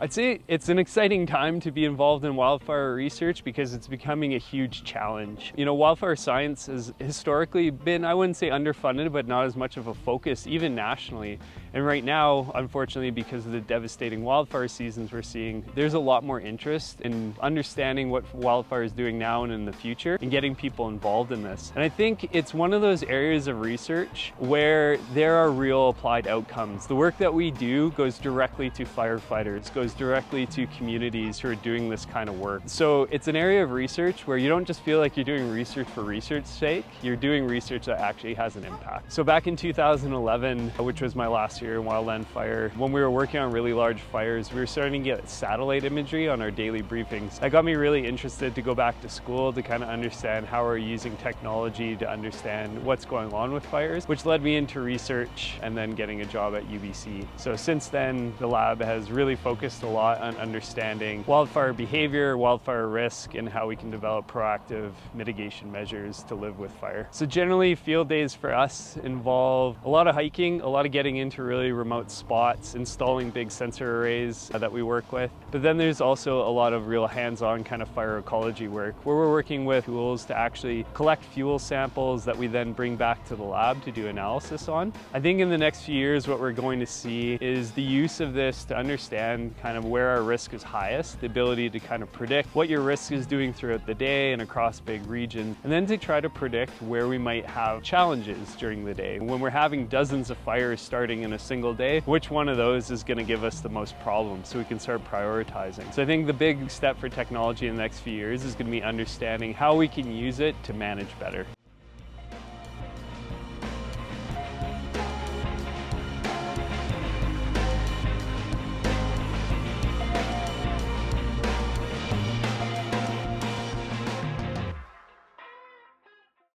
I'd say it's an exciting time to be involved in wildfire research because it's becoming a huge challenge. You know, wildfire science has historically been, I wouldn't say underfunded, but not as much of a focus, even nationally. And right now, unfortunately, because of the devastating wildfire seasons we're seeing, there's a lot more interest in understanding what wildfire is doing now and in the future and getting people involved in this. And I think it's one of those areas of research where there are real applied outcomes. The work that we do goes directly to firefighters, goes directly to communities who are doing this kind of work. So it's an area of research where you don't just feel like you're doing research for research's sake, you're doing research that actually has an impact. So back in 2011, which was my last year in wildland fire, when we were working on really large fires, we were starting to get satellite imagery on our daily briefings. That got me really interested to go back to school to kind of understand how we're using technology to understand what's going on with fires, which led me into research and then getting a job at UBC. So since then, the lab has really focused a lot on understanding wildfire behavior, wildfire risk, and how we can develop proactive mitigation measures to live with fire. So generally, field days for us involve a lot of hiking, a lot of getting into really remote spots, installing big sensor arrays that we work with. But then there's also a lot of real hands-on kind of fire ecology work, where we're working with tools to actually collect fuel samples that we then bring back to the lab to do analysis on. I think in the next few years, what we're going to see is the use of this to understand kind of where our risk is highest, the ability to kind of predict what your risk is doing throughout the day and across big regions, and then to try to predict where we might have challenges during the day. When we're having dozens of fires starting in a single day, which one of those is going to give us the most problems so we can start prioritizing. So I think the big step for technology in the next few years is going to be understanding how we can use it to manage better.